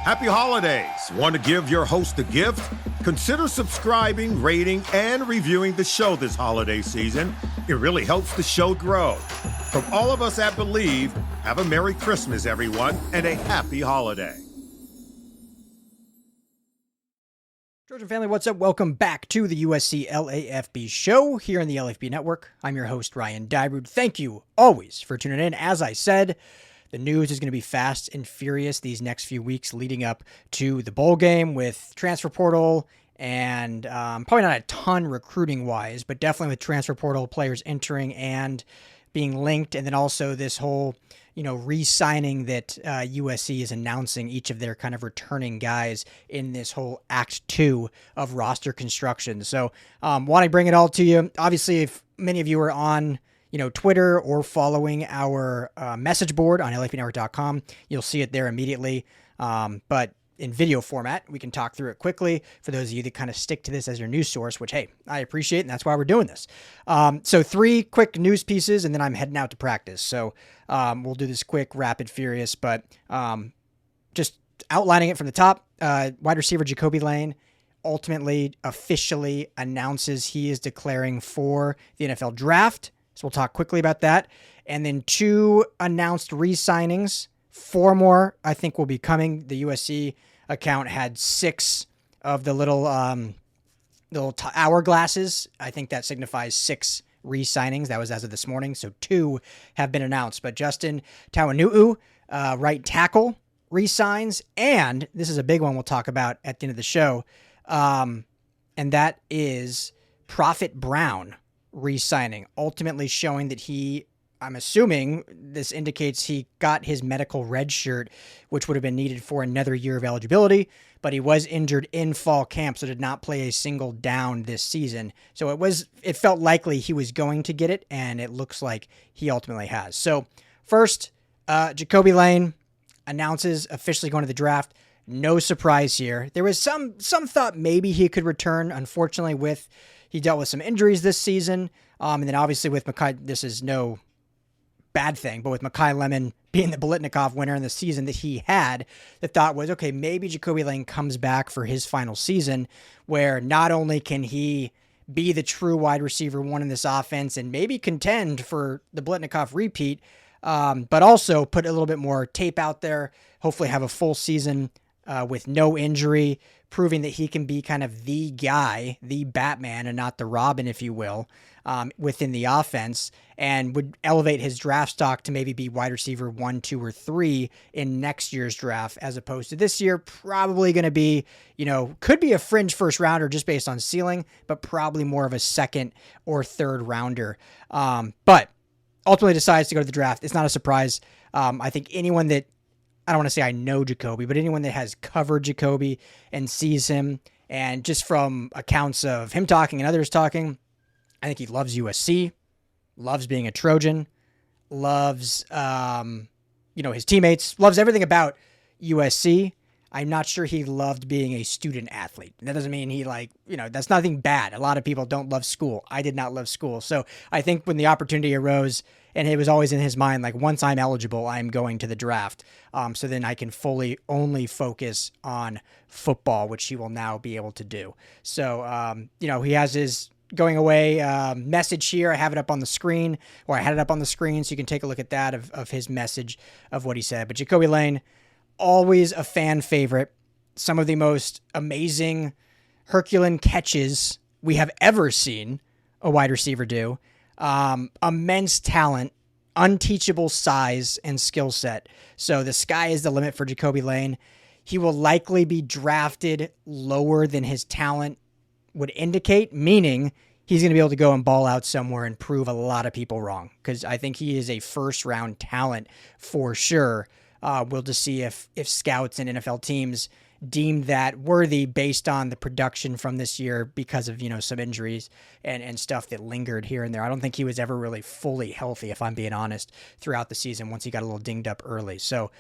Happy holidays. Want to give your host a gift? Consider subscribing, rating, and reviewing the show this holiday season. It really helps the show grow. From all of us at Believe, have a Merry Christmas, everyone, and a happy holiday. Trojan family, what's up? Welcome back to the USC LAFB show here on the LAFB network. I'm your host, Ryan Dyrud. Thank you always for tuning in. As I said, the news is going to be fast and furious these next few weeks leading up to the bowl game with transfer portal and probably not a ton recruiting wise, but definitely with transfer portal players entering and being linked. And then also this whole, re-signing that USC is announcing each of their kind of returning guys in this whole Act 2 of roster construction. So want to bring it all to you. Obviously, if many of you are on Twitter or following our message board on LAFBnetwork.com, you'll see it there immediately. But in video format, we can talk through it quickly for those of you that kind of stick to this as your news source, which, hey, I appreciate, and that's why we're doing this. So 3 quick news pieces, and then I'm heading out to practice. So we'll do this quick, rapid, furious, but just outlining it from the top. Wide receiver Jacoby Lane ultimately officially announces he is declaring for the NFL draft. So we'll talk quickly about that. And then 2 announced re-signings. 4 more, I think, will be coming. The USC account had 6 of the little hourglasses. I think that signifies 6 re-signings. That was as of this morning. So 2 have been announced. But Justin Tauanuu, right tackle, re-signs. And this is a big one we'll talk about at the end of the show. And that is Prophet Brown re-signing, ultimately showing that I'm assuming this indicates he got his medical red shirt, which would have been needed for another year of eligibility, but he was injured in fall camp, so did not play a single down this season. So it felt likely he was going to get it, and it looks like he ultimately has. So first, Jacoby Lane announces officially going to the draft. No surprise here. There was some thought maybe he could return. Unfortunately, he dealt with some injuries this season. And then obviously with Makai, this is no bad thing, but with Makai Lemon being the Biletnikoff winner in the season that he had, the thought was, okay, maybe Jacoby Lane comes back for his final season where not only can he be the true wide receiver 1 in this offense and maybe contend for the Biletnikoff repeat, but also put a little bit more tape out there, hopefully have a full season with no injury, proving that he can be kind of the guy, the Batman, and not the Robin, if you will, within the offense, and would elevate his draft stock to maybe be wide receiver 1, 2, or 3 in next year's draft, as opposed to this year, probably going to be, could be a fringe first rounder just based on ceiling, but probably more of a second or third rounder. But ultimately decides to go to the draft. It's not a surprise. I think anyone that, I don't want to say I know Jacoby, but anyone that has covered Jacoby and sees him, and just from accounts of him talking and others talking, I think he loves USC, loves being a Trojan, loves, his teammates, loves everything about USC. I'm not sure he loved being a student athlete. That doesn't mean he that's nothing bad. A lot of people don't love school. I did not love school. So I think when the opportunity arose, and it was always in his mind, like, once I'm eligible, I'm going to the draft. So then I can fully only focus on football, which he will now be able to do. So, he has his going away message here. I have it up on the screen, or I had it up on the screen, so you can take a look at that of his message of what he said. But Jacoby Lane, always a fan favorite. Some of the most amazing Herculean catches we have ever seen a wide receiver do. Immense talent, unteachable size and skill set. So the sky is the limit for Jacoby Lane. He will likely be drafted lower than his talent would indicate, meaning he's going to be able to go and ball out somewhere and prove a lot of people wrong, because I think he is a first-round talent for sure. We'll just see if scouts and NFL teams deemed that worthy based on the production from this year because of, some injuries and stuff that lingered here and there. I don't think he was ever really fully healthy, if I'm being honest, throughout the season once he got a little dinged up early. So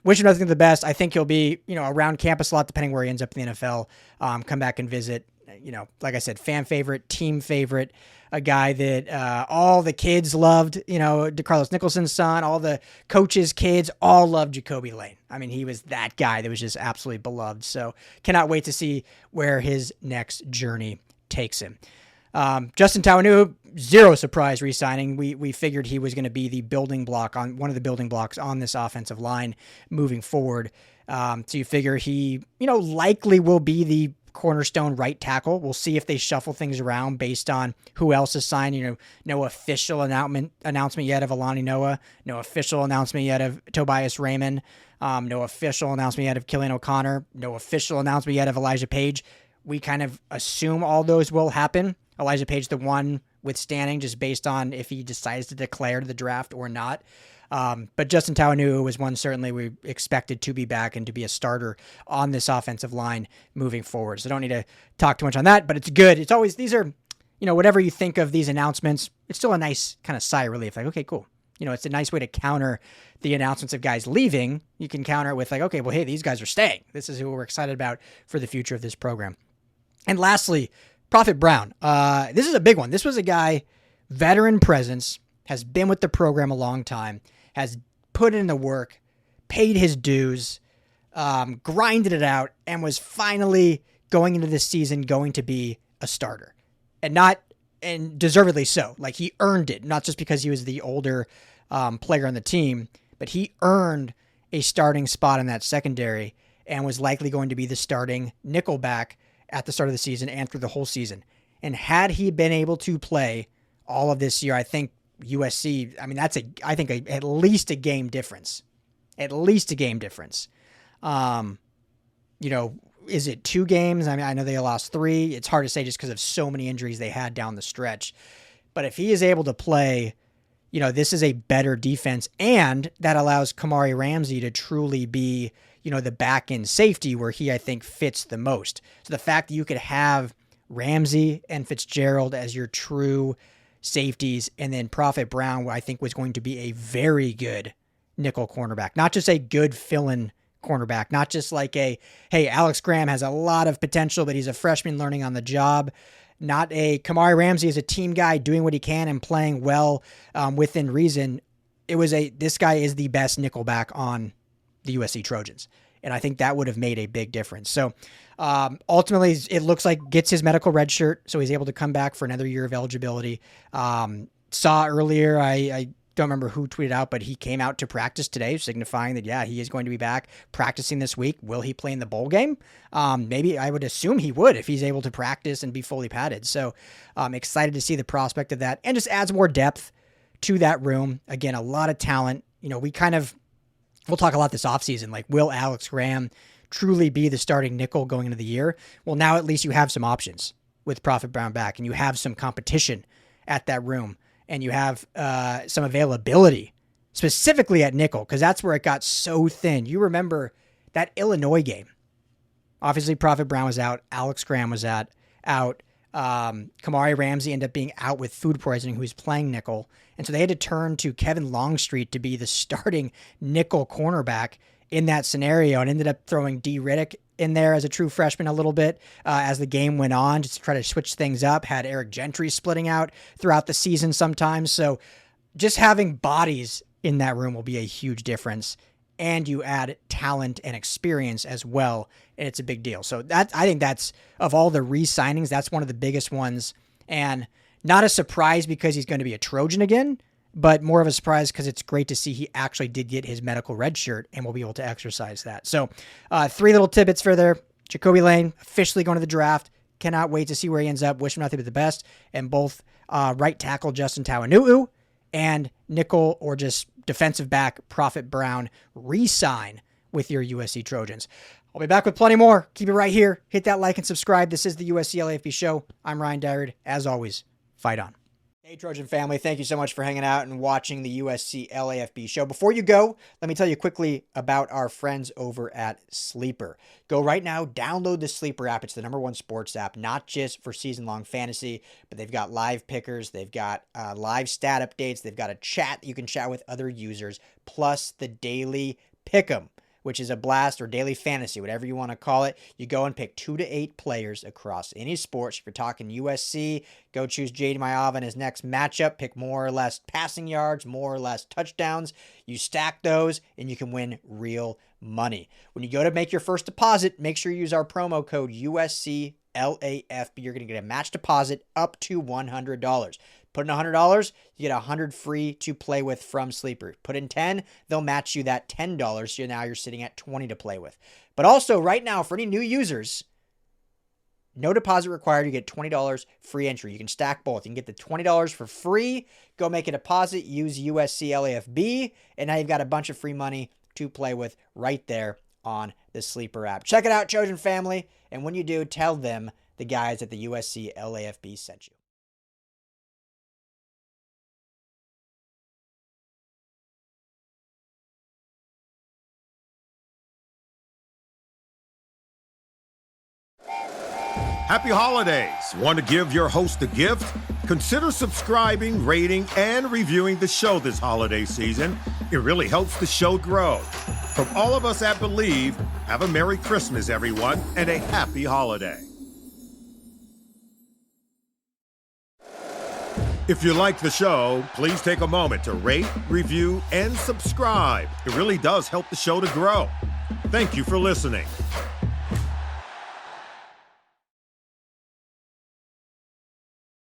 wish him nothing but the best. I think he'll be, around campus a lot, depending where he ends up in the NFL, come back and visit like I said, fan favorite, team favorite, a guy that all the kids loved, DeCarlos Nicholson's son, all the coaches' kids all loved Jacoby Lane. I mean, he was that guy that was just absolutely beloved. So cannot wait to see where his next journey takes him. Justin Tauanuu, zero surprise re-signing. We figured he was going to be the building block on one of the building blocks on this offensive line moving forward. So you figure he, likely will be the cornerstone right tackle. We'll see if they shuffle things around based on who else is signed. No official announcement yet of Alani Noah. No official announcement yet of Tobias Raymond. No official announcement yet of Killian O'Connor. No official announcement yet of Elijah Page. We kind of assume all those will happen. Elijah Page, the one withstanding, just based on if he decides to declare the draft or not. But Justin Tauanuu was one certainly we expected to be back and to be a starter on this offensive line moving forward. So don't need to talk too much on that, but it's good. It's always, these are, whatever you think of these announcements, it's still a nice kind of sigh of relief. Like, okay, cool. It's a nice way to counter the announcements of guys leaving. You can counter it with like, okay, well, hey, these guys are staying. This is who we're excited about for the future of this program. And lastly, Prophet Brown. This is a big one. This was a guy, veteran presence, has been with the program a long time, has put in the work, paid his dues, grinded it out, and was finally going into this season going to be a starter. And deservedly so. Like, he earned it, not just because he was the older player on the team, but he earned a starting spot in that secondary and was likely going to be the starting nickelback at the start of the season and through the whole season. And had he been able to play all of this year, I think USC, that's at least a game difference. At least a game difference. Is it 2 games? I know they lost 3. It's hard to say just because of so many injuries they had down the stretch. But if he is able to play, this is a better defense, and that allows Kamari Ramsey to truly be the back end safety where he, I think, fits the most. So the fact that you could have Ramsey and Fitzgerald as your true safeties, and then Prophet Brown, I think, was going to be a very good nickel cornerback, not just a good fill-in cornerback, not just like hey, Alex Graham has a lot of potential, but he's a freshman learning on the job. Not a Kamari Ramsey is a team guy doing what he can and playing well within reason. This guy is the best nickelback on the USC Trojans. And I think that would have made a big difference. So ultimately, it looks like gets his medical red shirt, so he's able to come back for another year of eligibility. Saw earlier, I don't remember who tweeted out, but he came out to practice today, signifying that, yeah, he is going to be back practicing this week. Will he play in the bowl game? Maybe. I would assume he would if he's able to practice and be fully padded. So I'm excited to see the prospect of that, and just adds more depth to that room. Again, a lot of talent. We'll talk a lot this offseason, like, will Alex Graham truly be the starting nickel going into the year? Well, now at least you have some options with Prophet Brown back, and you have some competition at that room, and you have some availability, specifically at nickel, because that's where it got so thin. You remember that Illinois game. Obviously, Prophet Brown was out. Alex Graham was out. Kamari Ramsey ended up being out with food poisoning, who was playing nickel. And so they had to turn to Kevin Longstreet to be the starting nickel cornerback in that scenario, and ended up throwing D. Riddick in there as a true freshman a little bit as the game went on, just to try to switch things up. Had Eric Gentry splitting out throughout the season sometimes. So just having bodies in that room will be a huge difference. And you add talent and experience as well, and it's a big deal. So I think that's, of all the re-signings, that's one of the biggest ones. And not a surprise because he's going to be a Trojan again, but more of a surprise because it's great to see he actually did get his medical red shirt and will be able to exercise that. So 3 little tidbits for there. Jacoby Lane officially going to the draft. Cannot wait to see where he ends up. Wish him nothing but the best. And both right tackle Justin Tauanuu and nickel or just defensive back Prophet Brown re-sign with your USC Trojans. I'll be back with plenty more. Keep it right here. Hit that like and subscribe. This is the USC LAFB Show. I'm Ryan Dyrud. As always, fight on. Hey, Trojan family. Thank you so much for hanging out and watching the USC LAFB Show. Before you go, let me tell you quickly about our friends over at Sleeper. Go right now, download the Sleeper app. It's the #1 sports app, not just for season-long fantasy, but they've got live pickers, they've got live stat updates, they've got a chat you can chat with other users, plus the daily pick'em, which is a blast, or daily fantasy, whatever you want to call it. You go and pick 2 to 8 players across any sports. If you're talking USC, go choose Jaden Mayava in his next matchup. Pick more or less passing yards, more or less touchdowns. You stack those, and you can win real money. When you go to make your first deposit, make sure you use our promo code USC LAFB. You're going to get a match deposit up to $100. Put in $100, you get $100 free to play with from Sleeper. Put in $10, they'll match you that $10. So now you're sitting at $20 to play with. But also right now, for any new users, no deposit required. You get $20 free entry. You can stack both. You can get the $20 for free. Go make a deposit. Use USC LAFB. And now you've got a bunch of free money to play with right there on the Sleeper app. Check it out, Trojan family. And when you do, tell them the guys at the USC LAFB sent you. Happy holidays! Want to give your host a gift? Consider subscribing, rating, and reviewing the show this holiday season. It really helps the show grow. From all of us at Believe, have a Merry Christmas, everyone, and a happy holiday. If you like the show, please take a moment to rate, review, and subscribe. It really does help the show to grow. Thank you for listening.